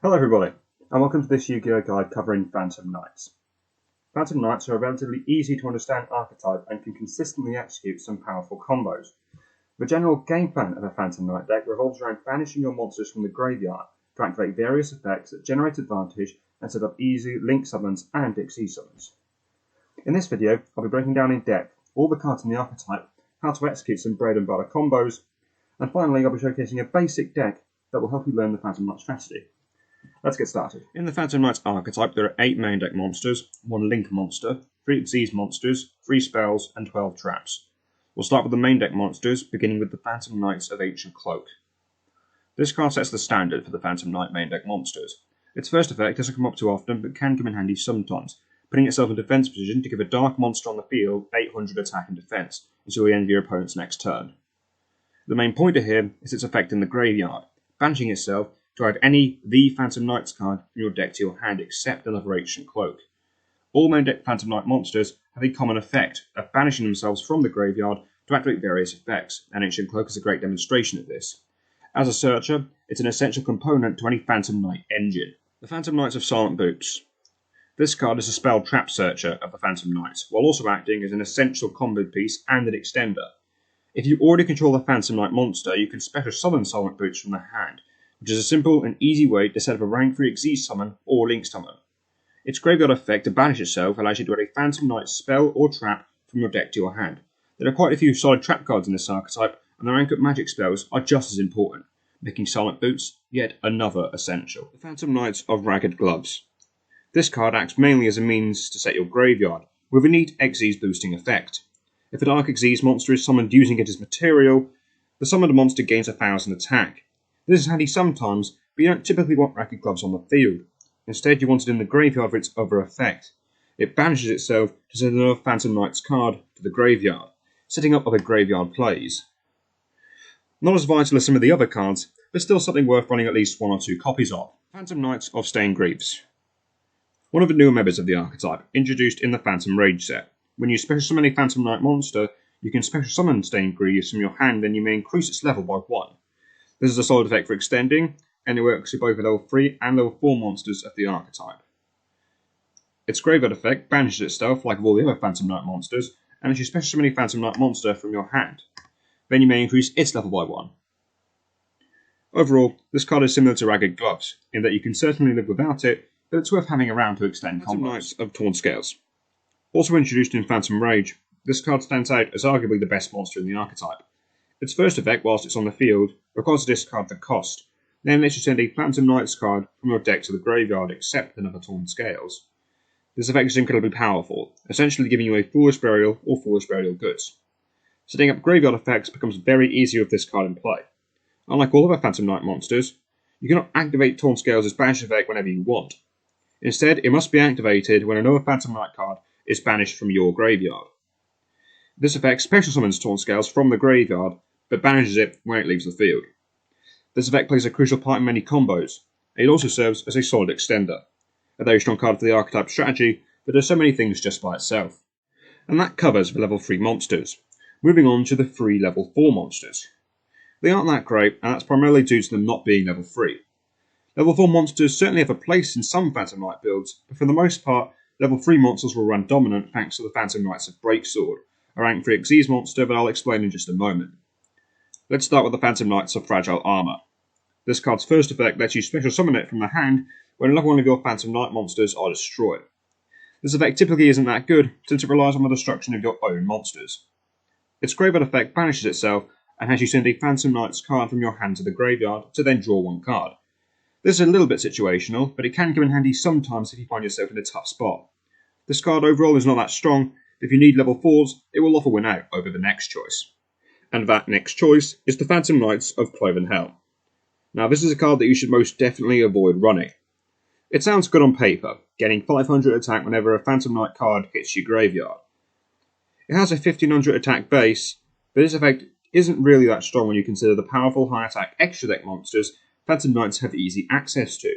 Hello everybody, and welcome to this Yu-Gi-Oh guide covering Phantom Knights. Phantom Knights are a relatively easy to understand archetype and can consistently execute some powerful combos. The general game plan of a Phantom Knight deck revolves around banishing your monsters from the graveyard to activate various effects that generate advantage and set up easy link summons and Xyz summons. In this video, I'll be breaking down in depth all the cards in the archetype, how to execute some bread and butter combos, and finally I'll be showcasing a basic deck that will help you learn the Phantom Knight strategy. Let's get started. In the Phantom Knights archetype, there are 8 main deck monsters, 1 link monster, 3 Xyz monsters, 3 spells, and 12 traps. We'll start with the main deck monsters, beginning with the Phantom Knights of Ancient Cloak. This card sets the standard for the Phantom Knight main deck monsters. Its first effect doesn't come up too often, but can come in handy sometimes, putting itself in defense position to give a dark monster on the field 800 attack and defense until the end of your opponent's next turn. The main pointer here is its effect in the graveyard, banishing itself to add any The Phantom Knights card from your deck to your hand except another Ancient Cloak. All main deck Phantom Knight monsters have a common effect of banishing themselves from the graveyard to activate various effects, and Ancient Cloak is a great demonstration of this. As a searcher, it's an essential component to any Phantom Knight engine. The Phantom Knights of Silent Boots. This card is a spell trap searcher of the Phantom Knights, while also acting as an essential combo piece and an extender. If you already control the Phantom Knight monster, you can special summon Silent Boots from the hand, which is a simple and easy way to set up a rank 3 Xyz summon or link summon. Its graveyard effect to banish itself allows you to add a Phantom Knight spell or trap from your deck to your hand. There are quite a few solid trap cards in this archetype, and the rank up magic spells are just as important, making Silent Boots yet another essential. The Phantom Knights of Ragged Gloves. This card acts mainly as a means to set your graveyard, with a neat Xyz boosting effect. If a Dark Xyz monster is summoned using it as material, the summoned monster gains 1000 attack. This is handy sometimes, but you don't typically want Ragged Gloves on the field. Instead, you want it in the graveyard for its other effect. It banishes itself to send another Phantom Knights card to the graveyard, setting up other graveyard plays. Not as vital as some of the other cards, but still something worth running at least 1 or 2 copies of. Phantom Knights of Stained Greaves. One of the newer members of the archetype, introduced in the Phantom Rage set. When you special summon a Phantom Knight monster, you can special summon Stained Greaves from your hand, and you may increase its level by 1. This is a solid effect for extending, and it works with both the level 3 and level 4 monsters of the archetype. Its graveyard effect banishes itself like all the other Phantom Knight monsters, and if you special summon a Phantom Knight monster from your hand, then you may increase its level by 1. Overall, this card is similar to Ragged Gloves, in that you can certainly live without it, but it's worth having around to extend combos. Phantom Knights of Torn Scales. Also introduced in Phantom Rage, this card stands out as arguably the best monster in the archetype. Its first effect, whilst it's on the field, requires to discard the cost, then lets you send a Phantom Knights card from your deck to the graveyard except another Torn Scales. This effect is incredibly powerful, essentially giving you a Foolish Burial or Foolish Burial Goods. Setting up graveyard effects becomes very easy with this card in play. Unlike all other Phantom Knight monsters, you cannot activate Torn Scales' banish effect whenever you want. Instead, it must be activated when another Phantom Knight card is banished from your graveyard. This effect special summons Torn Scales from the graveyard, but banishes it when it leaves the field. This effect plays a crucial part in many combos, and it also serves as a solid extender. A very strong card for the archetype strategy that does so many things just by itself. And that covers the level 3 monsters. Moving on to the 3 level 4 monsters. They aren't that great, and that's primarily due to them not being level 3. Level 4 monsters certainly have a place in some Phantom Knight builds, but for the most part, level 3 monsters will run dominant thanks to the Phantom Knights of Breaksword, a rank 3 Xyz monster that I'll explain in just a moment. Let's start with the Phantom Knights of Fragile Armor. This card's first effect lets you special summon it from the hand when another one of your Phantom Knight monsters are destroyed. This effect typically isn't that good, since it relies on the destruction of your own monsters. Its graveyard effect banishes itself, and has you send a Phantom Knights card from your hand to the graveyard to then draw 1 card. This is a little bit situational, but it can come in handy sometimes if you find yourself in a tough spot. This card overall is not that strong, but if you need level 4s, it will often win out over the next choice. And that next choice is the Phantom Knights of Cloven Helm. Now this is a card that you should most definitely avoid running. It sounds good on paper, getting 500 attack whenever a Phantom Knight card hits your graveyard. It has a 1500 attack base, but this effect isn't really that strong when you consider the powerful high attack extra deck monsters Phantom Knights have easy access to.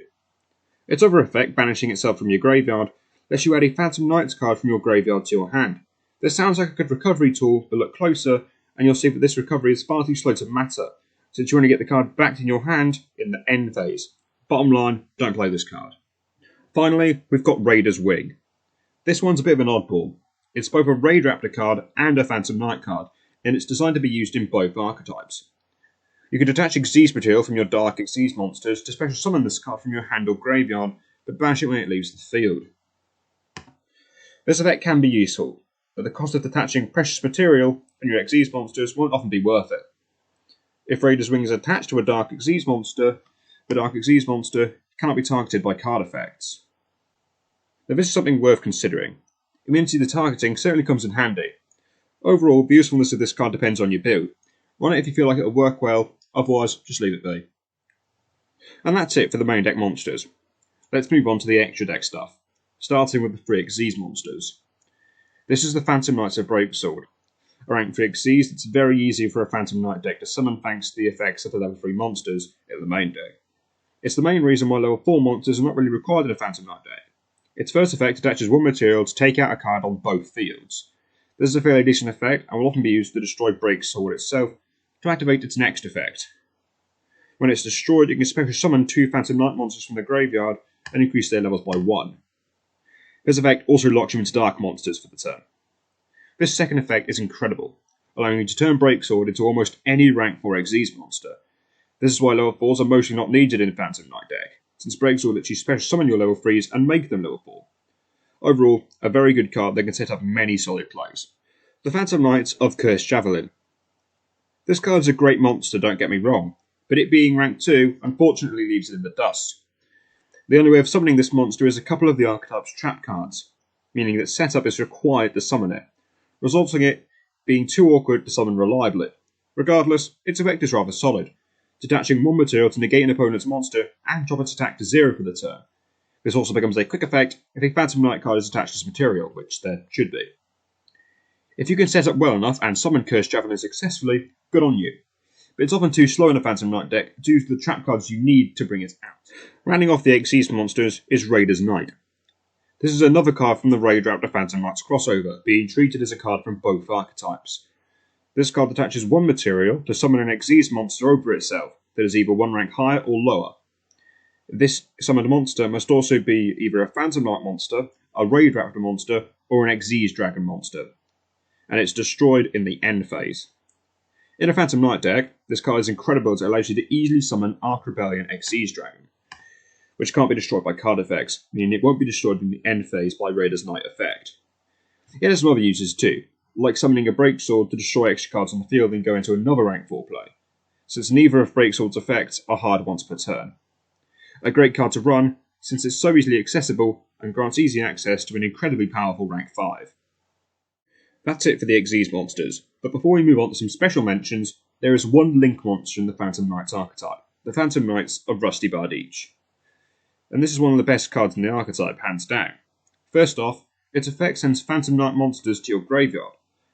Its other effect, banishing itself from your graveyard, lets you add a Phantom Knights card from your graveyard to your hand. This sounds like a good recovery tool, but look closer and you'll see that this recovery is far too slow to matter, since you only get the card back in your hand in the end phase. Bottom line, don't play this card. Finally, we've got Raider's Wing. This one's a bit of an oddball. It's both a Raid Raptor card and a Phantom Knight card, and it's designed to be used in both archetypes. You can detach Xyz material from your Dark Xyz monsters to special summon this card from your hand or graveyard, but banish it when it leaves the field. This effect can be useful, but the cost of detaching precious material from your Xyz monsters won't often be worth it. If Raider's Wing is attached to a Dark Xyz monster, the Dark Xyz monster cannot be targeted by card effects. Now this is something worth considering. Immunity to targeting certainly comes in handy. Overall, the usefulness of this card depends on your build. Run it if you feel like it will work well, otherwise just leave it be. And that's it for the main deck monsters. Let's move on to the extra deck stuff, starting with the 3 Xyz monsters. This is the Phantom Knights of Breaksword. A rank 3 Xyz that's very easy for a Phantom Knight deck to summon thanks to the effects of the level 3 monsters in the main deck. It's the main reason why level 4 monsters are not really required in a Phantom Knight deck. Its first effect attaches one material to take out a card on both fields. This is a fairly decent effect and will often be used to destroy Breaksword itself to activate its next effect. When it's destroyed, you can special summon 2 Phantom Knight monsters from the graveyard and increase their levels by 1. This effect also locks you into Dark monsters for the turn. This second effect is incredible, allowing you to turn Breaksword into almost any rank 4 Xyz monster. This is why level 4s are mostly not needed in a Phantom Knight deck, since Breaksword lets you special summon your level 3s and make them level 4. Overall, a very good card that can set up many solid plays. The Phantom Knights of Cursed Javelin. This card is a great monster, don't get me wrong, but it being rank 2 unfortunately leaves it in the dust. The only way of summoning this monster is a couple of the archetype's trap cards, meaning that setup is required to summon it, resulting in it being too awkward to summon reliably. Regardless, its effect is rather solid, detaching one material to negate an opponent's monster and drop its attack to 0 for the turn. This also becomes a quick effect if a Phantom Knight card is attached to this material, which there should be. If you can set up well enough and summon Cursed Javelin successfully, good on you. But it's often too slow in a Phantom Knight deck due to the trap cards you need to bring it out. Rounding off the Xyz monsters is Raider's Knight. This is another card from the Raid Raptor Phantom Knights crossover, being treated as a card from both archetypes. This card attaches one material to summon an Xyz monster over itself that is either one rank higher or lower. This summoned monster must also be either a Phantom Knight monster, a Raid Raptor monster, or an Xyz Dragon monster, and it's destroyed in the end phase. In a Phantom Knight deck, this card is incredible as it allows you to easily summon Ark Rebellion Xyz Dragon, which can't be destroyed by card effects, meaning it won't be destroyed in the end phase by Raider's Knight effect. It has some other uses too, like summoning a Breaksword to destroy extra cards on the field and go into another rank 4 play, since neither of Breaksword's effects are hard once per turn. A great card to run, since it's so easily accessible and grants easy access to an incredibly powerful rank 5. That's it for the Xyz monsters, but before we move on to some special mentions, there is one link monster in the Phantom Knights archetype, the Phantom Knights of Rusty Bardiche. And this is one of the best cards in the archetype, hands down. First off, its effect sends Phantom Knight monsters to your graveyard.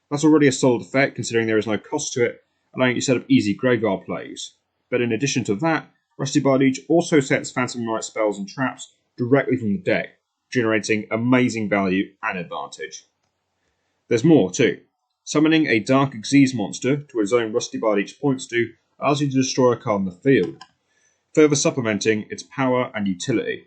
That's already a solid effect considering there is no cost to it, allowing you to set up easy graveyard plays. But in addition to that, Rusty Bardiche also sets Phantom Knight spells and traps directly from the deck, generating amazing value and advantage. There's more too. Summoning a Dark Xyz monster to its own Rusty Bardiche points to allows you to destroy a card on the field, further supplementing its power and utility.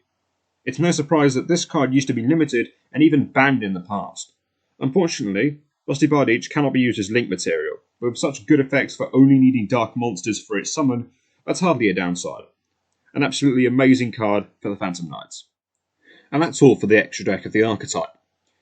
It's no surprise that this card used to be limited and even banned in the past. Unfortunately, Rusty Bardiche cannot be used as link material, but with such good effects for only needing dark monsters for its summon, that's hardly a downside. An absolutely amazing card for the Phantom Knights. And that's all for the extra deck of the archetype.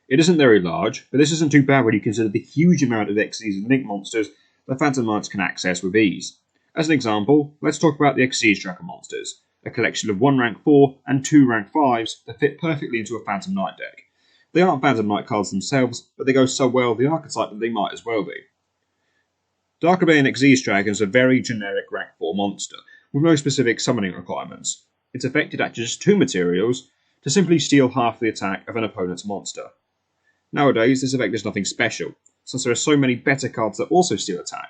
It isn't very large, but this isn't too bad when you consider the huge amount of Xyz and link monsters the Phantom Knights can access with ease. As an example, let's talk about the Xyz Dragon monsters, a collection of 1 rank 4 and 2 rank 5s that fit perfectly into a Phantom Knight deck. They aren't Phantom Knight cards themselves, but they go so well with the archetype that they might as well be. Dark Rebellion Xyz Dragon is a very generic rank 4 monster, with no specific summoning requirements. Its effect attaches 2 materials to simply steal half the attack of an opponent's monster. Nowadays, this effect is nothing special, since there are so many better cards that also steal attack.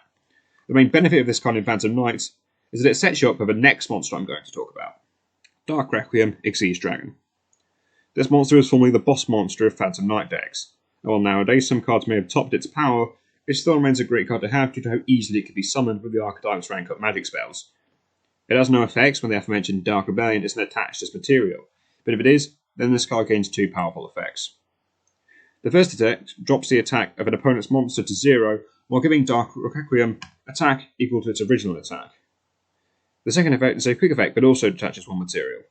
The main benefit of this card in Phantom Knights is that it sets you up for the next monster I'm going to talk about, Dark Requiem Xyz Dragon. This monster is formerly the boss monster of Phantom Knight decks, and while nowadays some cards may have topped its power, it still remains a great card to have due to how easily it can be summoned with the archetype's rank up magic spells. It has no effects when the aforementioned Dark Rebellion isn't attached as material, but if it is, then this card gains 2 powerful effects. The first effect drops the attack of an opponent's monster to 0 while giving Dark Requiem attack equal to its original attack. The second effect is a quick effect but also attaches 1 material,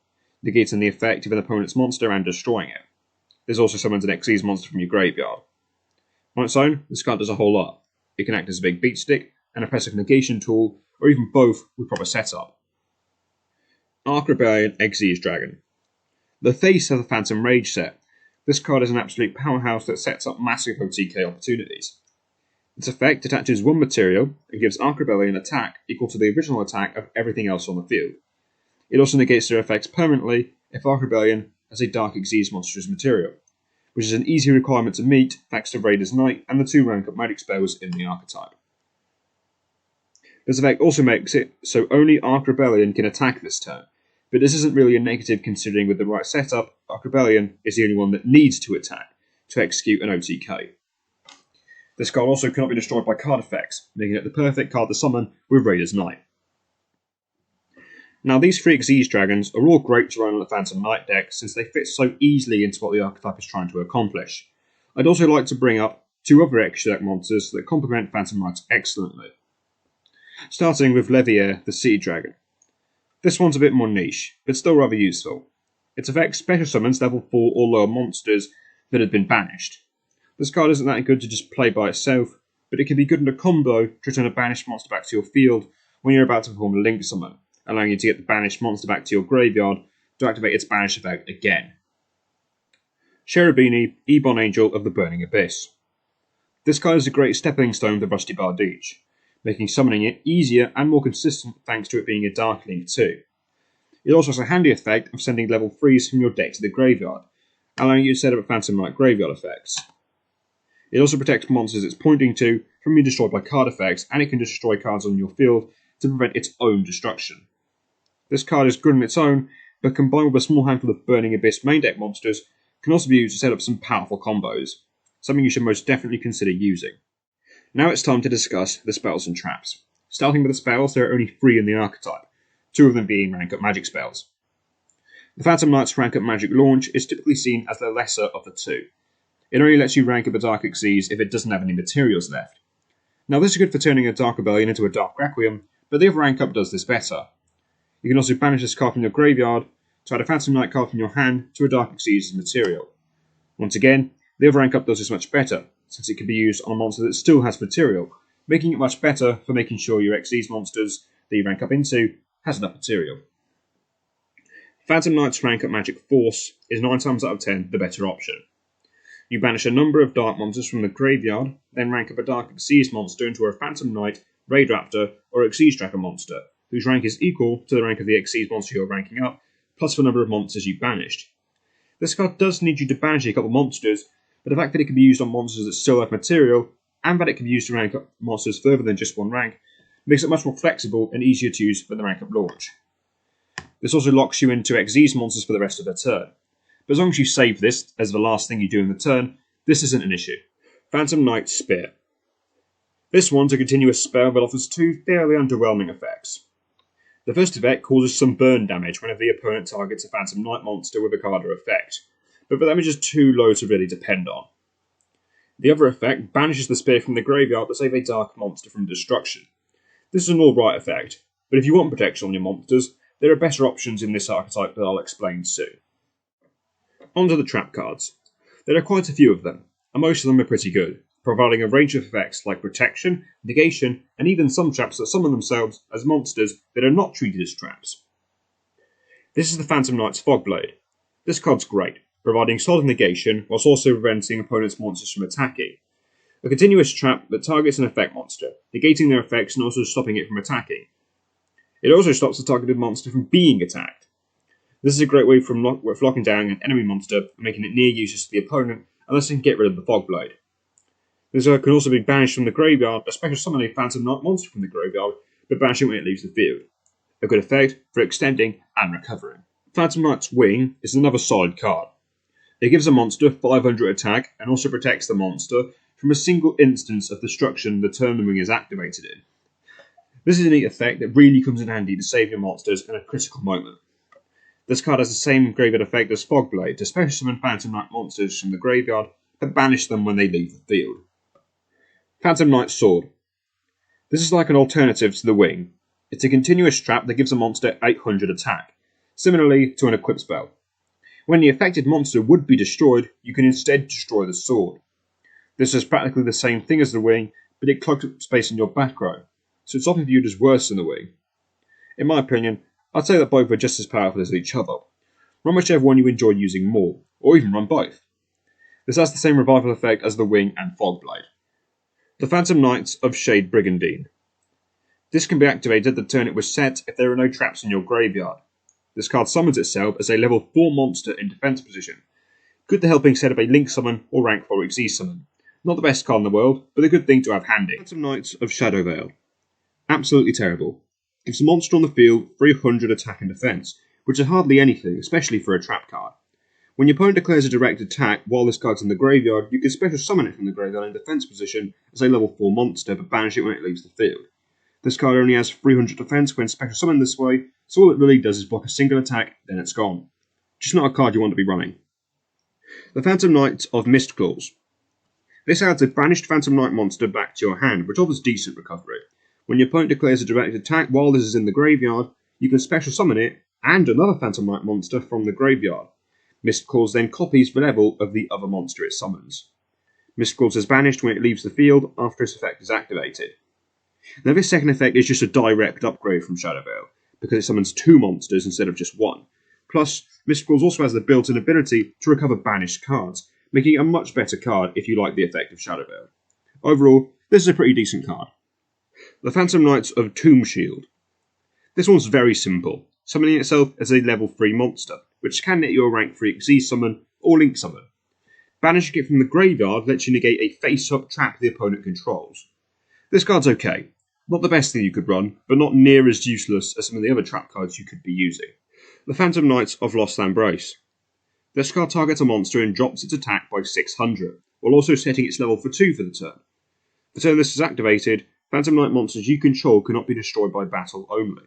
negating the effect of an opponent's monster and destroying it. This also summons an Xyz monster from your graveyard. On its own, this card does a whole lot. It can act as a big beat stick, an oppressive negation tool, or even both with proper setup. Arc Rebellion Xyz Dragon. The face of the Phantom Rage set, this card is an absolute powerhouse that sets up massive OTK opportunities. Its effect attaches 1 material and gives Arc Rebellion attack equal to the original attack of everything else on the field. It also negates their effects permanently if Arc Rebellion has a Dark Xyz monster as material, which is an easy requirement to meet thanks to Raider's Knight and the 2 rank-up magic spells in the archetype. This effect also makes it so only Arc Rebellion can attack this turn, but this isn't really a negative considering with the right setup, Arc Rebellion is the only one that needs to attack to execute an OTK. This card also cannot be destroyed by card effects, making it the perfect card to summon with Raider's Knight. Now these 3 Xyz dragons are all great to run on the Phantom Knight deck since they fit so easily into what the archetype is trying to accomplish. I'd also like to bring up 2 other extra deck monsters that complement Phantom Knights excellently. Starting with Levier, the Sea Dragon. This one's a bit more niche, but still rather useful. Its effect special summons level 4 or lower monsters that had been banished. This card isn't that good to just play by itself, but it can be good in a combo to return a banished monster back to your field when you're about to perform a Link Summon, allowing you to get the banished monster back to your graveyard to activate its banish effect again. Cherubini, Ebon Angel of the Burning Abyss. This card is a great stepping stone to Rusty Bardiche, making summoning it easier and more consistent thanks to it being a Dark Link too. It also has a handy effect of sending level 3s from your deck to the graveyard, allowing you to set up Phantom Knight graveyard effects. It also protects monsters it's pointing to from being destroyed by card effects, and it can destroy cards on your field to prevent its own destruction. This card is good on its own, but combined with a small handful of Burning Abyss main deck monsters, can also be used to set up some powerful combos, something you should most definitely consider using. Now it's time to discuss the spells and traps. Starting with the spells, there are only 3 in the archetype, 2 of them being rank-up magic spells. The Phantom Knight's rank-up magic launch is typically seen as the lesser of the 2. It only lets you rank up a Dark Xyz if it doesn't have any materials left. Now this is good for turning a Dark Rebellion into a Dark Requiem, but the other rank up does this better. You can also banish this card from your graveyard to add a Phantom Knight card from your hand to a Dark Xyz material. Once again, the other rank up does this much better, since it can be used on a monster that still has material, making it much better for making sure your Xyz monsters that you rank up into has enough material. Phantom Knight's rank up magic force is 9 times out of 10 the better option. You banish a number of dark monsters from the graveyard, then rank up a Dark Xyz monster into a Phantom Knight, Raid Raptor, or Xyz Tracker monster, whose rank is equal to the rank of the Xyz monster you're ranking up, plus the number of monsters you banished. This card does need you to banish a couple monsters, but the fact that it can be used on monsters that still have material, and that it can be used to rank up monsters further than just 1 rank, makes it much more flexible and easier to use for the rank up launch. This also locks you into Xyz monsters for the rest of the turn. But as long as you save this as the last thing you do in the turn, this isn't an issue. Phantom Knight's Spear. This one's a continuous spell that offers 2 fairly underwhelming effects. The first effect causes some burn damage whenever the opponent targets a Phantom Knight monster with a card or effect, but the damage is too low to really depend on. The other effect banishes the spear from the graveyard to save a dark monster from destruction. This is an alright effect, but if you want protection on your monsters, there are better options in this archetype that I'll explain soon. On to the trap cards. There are quite a few of them, and most of them are pretty good, providing a range of effects like protection, negation, and even some traps that summon themselves as monsters that are not treated as traps. This is the Phantom Knight's Fogblade. This card's great, providing solid negation whilst also preventing opponents' monsters from attacking. A continuous trap that targets an effect monster, negating their effects and also stopping it from attacking. It also stops the targeted monster from being attacked. This is a great way of locking down an enemy monster and making it near useless to the opponent unless they can get rid of the Fogblade. This can also be banished from the graveyard, especially summon a Phantom Knight monster from the graveyard, but banishing when it leaves the field. A good effect for extending and recovering. Phantom Knight's Wing is another solid card. It gives a monster 500 attack and also protects the monster from a single instance of destruction the turn the wing is activated in. This is a neat effect that really comes in handy to save your monsters in a critical moment. This card has the same graveyard effect as Fogblade to special summon Phantom Knight monsters from the graveyard but banish them when they leave the field. Phantom Knight's Sword. This is like an alternative to the Wing. It's a continuous trap that gives a monster 800 attack, similarly to an equip spell. When the affected monster would be destroyed, you can instead destroy the sword. This is practically the same thing as the Wing, but it clogs up space in your back row, so it's often viewed as worse than the Wing. In my opinion, I'd say that both are just as powerful as each other. Run whichever one you enjoy using more, or even run both. This has the same revival effect as the Wing and Fogblade. The Phantom Knights of Shade Brigandine. This can be activated the turn it was set if there are no traps in your graveyard. This card summons itself as a level 4 monster in defense position, good to helping set up a Link Summon or rank 4 Xyz Summon. Not the best card in the world, but a good thing to have handy. Phantom Knights of Shadow Veil. Absolutely terrible. Gives a monster on the field 300 attack and defense, which is hardly anything, especially for a trap card. When your opponent declares a direct attack while this card's in the graveyard, you can special summon it from the graveyard in defense position as a level 4 monster, but banish it when it leaves the field. This card only has 300 defense when special summoned this way, so all it really does is block a single attack, then it's gone. Just not a card you want to be running. The Phantom Knight of Mistclaws. This adds a banished Phantom Knight monster back to your hand, which offers decent recovery. When your opponent declares a direct attack while this is in the graveyard, you can special summon it and another Phantom Knight monster from the graveyard. Mistclaws then copies the level of the other monster it summons. Mistclaws is banished when it leaves the field after its effect is activated. Now this second effect is just a direct upgrade from Shadow Veil, because it summons 2 monsters instead of just 1. Plus, Mistclaws also has the built-in ability to recover banished cards, making it a much better card if you like the effect of Shadow Veil. Overall, this is a pretty decent card. The Phantom Knights of Tomb Shield. This one's very simple, summoning itself as a level 3 monster, which can net you a rank 3 Xyz Summon or Link Summon. Banishing it from the graveyard lets you negate a face-up trap the opponent controls. This card's okay. Not the best thing you could run, but not near as useless as some of the other trap cards you could be using. The Phantom Knights of Lost Embrace. This card targets a monster and drops its attack by 600, while also setting its level for 2 for the turn. The turn this is activated, Phantom Knight monsters you control cannot be destroyed by battle only.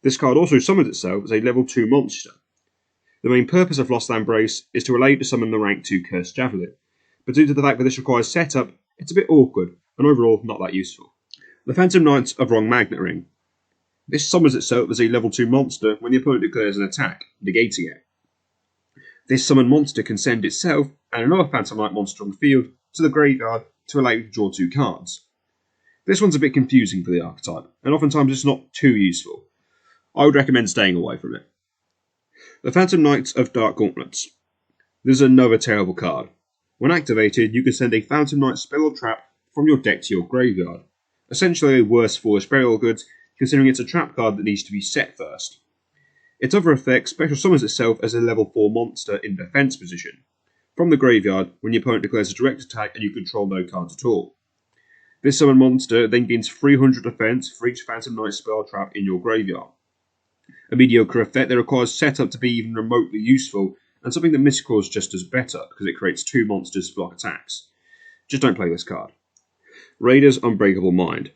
This card also summons itself as a level 2 monster. The main purpose of Lost Embrace is to allow you to summon the rank 2 Cursed Javelin, but due to the fact that this requires setup, it's a bit awkward, and overall not that useful. The Phantom Knights of Wrong Magnet Ring. This summons itself as a level 2 monster when the opponent declares an attack, negating it. This summoned monster can send itself and another Phantom Knight monster on the field to the graveyard to allow you to draw 2 cards. This one's a bit confusing for the archetype, and oftentimes it's not too useful. I would recommend staying away from it. The Phantom Knights of Dark Gauntlets. This is another terrible card. When activated, you can send a Phantom Knight spell or trap from your deck to your graveyard. Essentially a worse foolish burial goods, considering it's a trap card that needs to be set first. Its other effect special summons itself as a level 4 monster in defense position, from the graveyard when your opponent declares a direct attack and you control no cards at all. This summoned monster then gains 300 defense for each Phantom Knight spell trap in your graveyard. A mediocre effect that requires setup to be even remotely useful, and something that Mistclaws just does better because it creates 2 monsters to block attacks. Just don't play this card. Raider's Unbreakable Mind.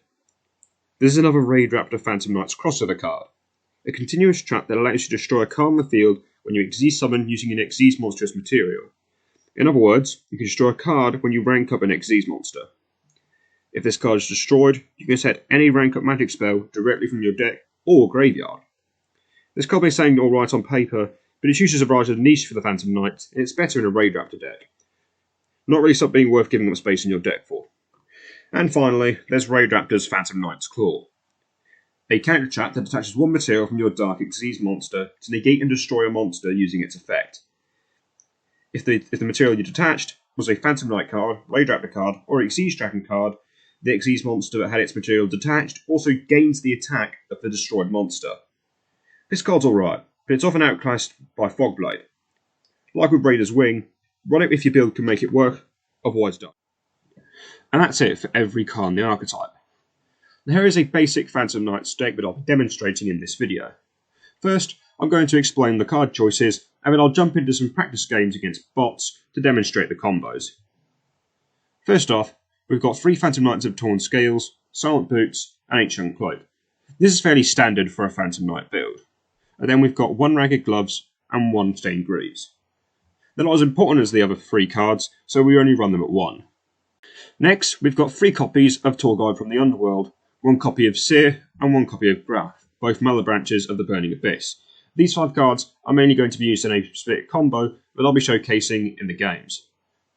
This is another Raid Raptor Phantom Knights crossover card. A continuous trap that allows you to destroy a card on the field when you Xyz summon using an Xyz monster as material. In other words, you can destroy a card when you rank up an Xyz monster. If this card is destroyed, you can set any rank up magic spell directly from your deck or graveyard. This card may sound alright on paper, but its uses are rather niche for the Phantom Knight, and it's better in a Raid Raptor deck. Not really something worth giving up space in your deck for. And finally, there's Raid Raptor's Phantom Knight's Claw. A counter trap that attaches 1 material from your Dark Xyz monster to negate and destroy a monster using its effect. If the material you detached was a Phantom Knight card, Raid Raptor card, or a Xyz Dragon card, the Xyz monster that had its material detached also gains the attack of the destroyed monster. This card's alright, but it's often outclassed by Fogblade. Like with Raider's Wing, run it if your build can make it work, otherwise don't. And that's it for every card in the archetype. Now here is a basic Phantom Knights deck that I'll be demonstrating in this video. First, I'm going to explain the card choices, and then I'll jump into some practice games against bots to demonstrate the combos. First off, we've got 3 Phantom Knights of Torn Scales, Silent Boots, and Ancient Cloak, This is fairly standard for a Phantom Knight build. And then we've got 1 Ragged Gloves and 1 Stained Greaves. They're not as important as the other 3 cards, so we only run them at 1. Next, we've got 3 copies of Tour Guide from the Underworld, 1 copy of Seer, and 1 copy of Graph, both Mallow Branches of the Burning Abyss. These 5 cards are mainly going to be used in a specific combo, but I'll be showcasing in the games.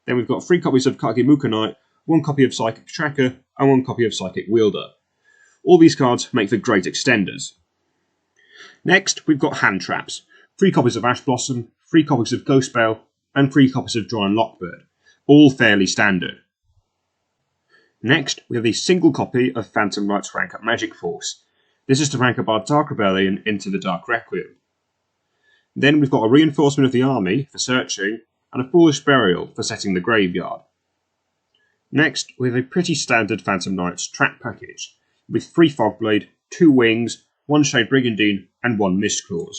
Then we've got 3 copies of Kagemuka Knight, 1 copy of Psychic Tracker, and 1 copy of Psychic Wielder. All these cards make for great extenders. Next, we've got Hand Traps, 3 copies of Ash Blossom, 3 copies of Ghost Bale, and 3 copies of Dry and Lockbird, all fairly standard. Next, we have the single copy of Phantom Knight's rank up Magic Force. This is to rank up our Dark Rebellion into the Dark Requiem. Then we've got a reinforcement of the army for searching, and a Foolish Burial for setting the graveyard. Next, we have a pretty standard Phantom Knight's track package, with 3 Fogblade, 2 Wings, 1 Shade Brigandine, and 1 Mistclaws.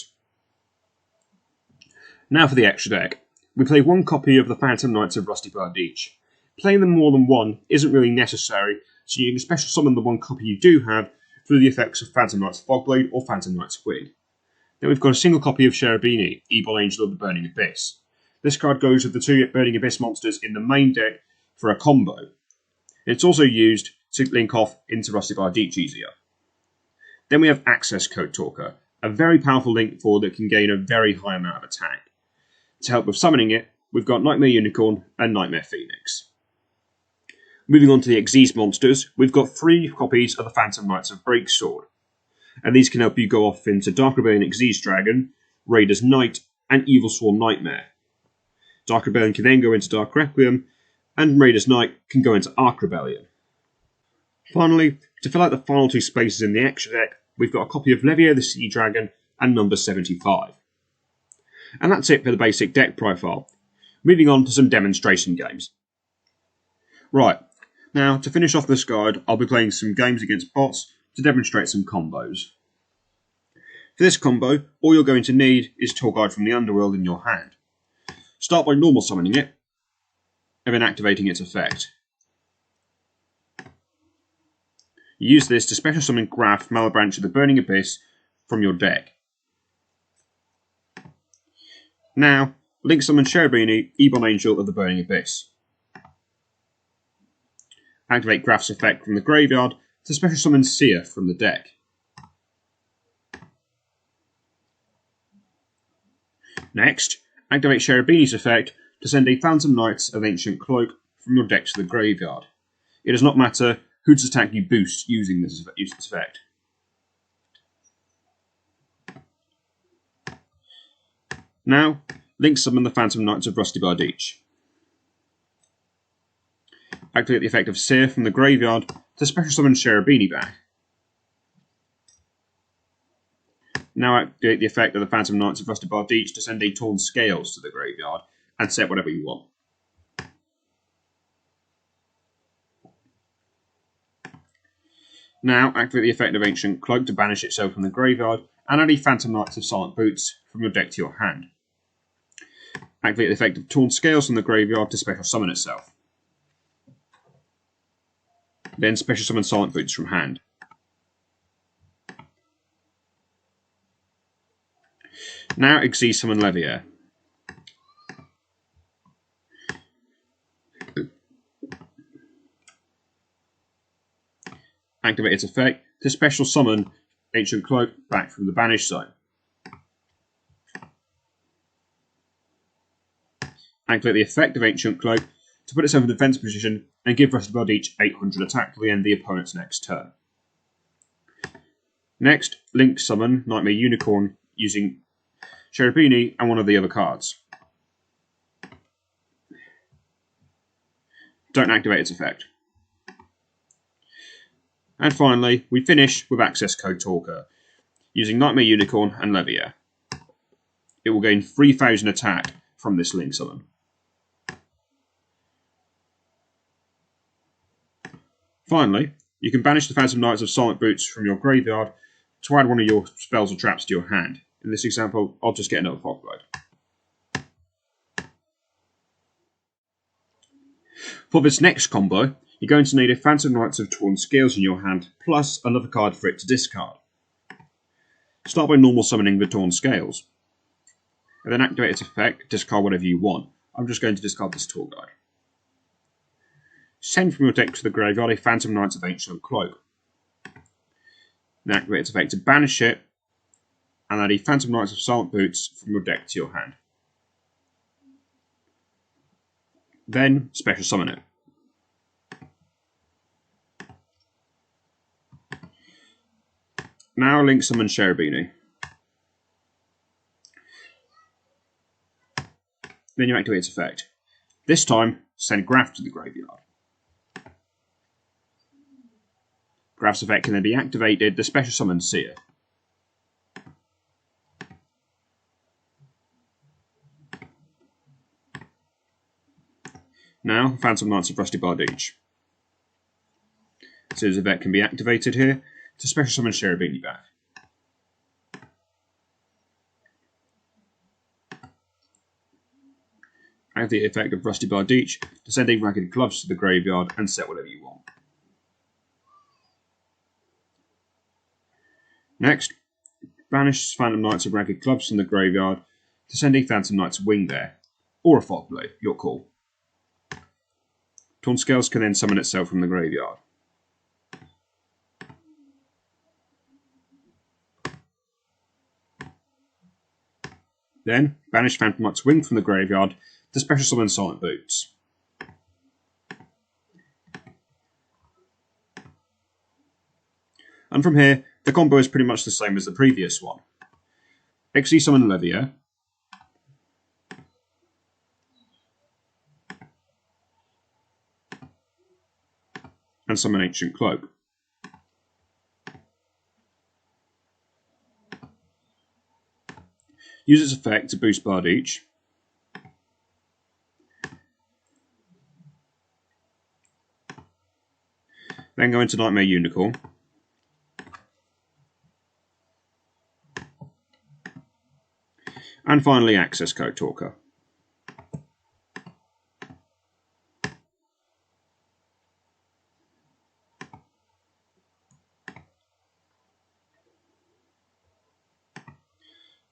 Now for the extra deck. We play 1 copy of the Phantom Knights of Rusty Bard each. Playing them more than 1 isn't really necessary, so you can special summon the 1 copy you do have through the effects of Phantom Knight's Fogblade or Phantom Knight's Wing. Then we've got a single copy of Cherubini, Evil Angel of the Burning Abyss. This card goes with the 2 Burning Abyss monsters in the main deck for a combo. It's also used to link off into Rusty Bard each easier. Then we have Access Code Talker, a very powerful link for that can gain a very high amount of attack. To help with summoning it, we've got Nightmare Unicorn and Nightmare Phoenix. Moving on to the Xyz monsters, we've got 3 copies of the Phantom Knights of Breaksword, and these can help you go off into Dark Rebellion Xyz Dragon, Raider's Knight, and Evil Swarm Nightmare. Dark Rebellion can then go into Dark Requiem, and Raider's Knight can go into Arc Rebellion. Finally, to fill out the final 2 spaces in the extra deck, we've got a copy of Levier the Sea Dragon and number 75. And that's it for the basic deck profile. Moving on to some demonstration games. Right, now to finish off this guide, I'll be playing some games against bots to demonstrate some combos. For this combo, all you're going to need is Tour Guide from the Underworld in your hand. Start by normal summoning it, and then activating its effect. Use this to special summon Graph, Mallow Branch of the Burning Abyss from your deck. Now, link summon Cherubini, Ebon Angel of the Burning Abyss. Activate Graph's effect from the graveyard to special summon Seer from the deck. Next, activate Cherubini's effect to send a Phantom Knights of Ancient Cloak from your deck to the graveyard. It does not matter whose attack you boost using this effect. Now, link summon the Phantom Knights of Rusty Bard each. Activate the effect of Seer from the graveyard to special summon Cherubini back. Now activate the effect of the Phantom Knights of Rusty Bard each to send a Torn Scales to the graveyard and set whatever you want. Now activate the effect of Ancient Cloak to banish itself from the graveyard and add a Phantom Knights of Silent Boots from your deck to your hand. Activate the effect of Torn Scales from the graveyard to special summon itself. Then special summon Silent Boots from hand. Now Xyz summon Levier. Activate its effect to special summon Ancient Cloak back from the Banish Zone. Activate the effect of Ancient Cloak to put itself in defense position and give Rusty Bard each 800 attack till the end of the opponent's next turn. Next, link summon Nightmare Unicorn using Cherubini and one of the other cards. Don't activate its effect. And finally, we finish with Access Code Talker, using Nightmare Unicorn and Levier. It will gain 3000 attack from this link summon. Finally, you can banish the Phantom Knights of Silent Boots from your graveyard to add one of your spells or traps to your hand. In this example, I'll just get another Fogblade. For this next combo, you're going to need a Phantom Knights of Torn Scales in your hand, plus another card for it to discard. Start by normal summoning the Torn Scales, and then activate its effect, discard whatever you want. I'm just going to discard this tour guide. Send from your deck to the graveyard a Phantom Knights of Ancient Cloak. Then activate its effect to banish it, and add a Phantom Knights of Silent Boots from your deck to your hand. Then special summon it. Now link summon Cherubini. Then you activate its effect. This time, send Graph to the graveyard. Graph's effect can then be activated to special summon Seer. Now, Phantom Knights of Rusty Bardiche. Seer's effect can be activated here to special summon Cherubini back. Add the effect of Rusty Bardiche to send a Ragged Gloves to the graveyard and set whatever you want. Next, banish Phantom Knights of Ragged Gloves from the graveyard to send a Phantom Knight's Wing there, or a Fog Blade, your call. Torn Scales can then summon itself from the graveyard. Then, banish Phantom Knight's Wing from the graveyard to special summon Silent Boots. And from here, the combo is pretty much the same as the previous one. XE summon Levier, and summon Ancient Cloak. Use its effect to boost Bardiche. Then go into Nightmare Unicorn. And finally, Access Code Talker.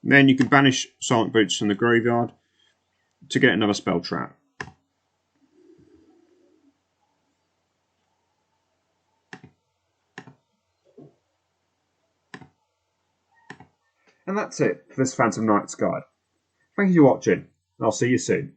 Then you can banish Silent Boots from the graveyard to get another spell trap. And that's it for this Phantom Knights guide. Thank you for watching, and I'll see you soon.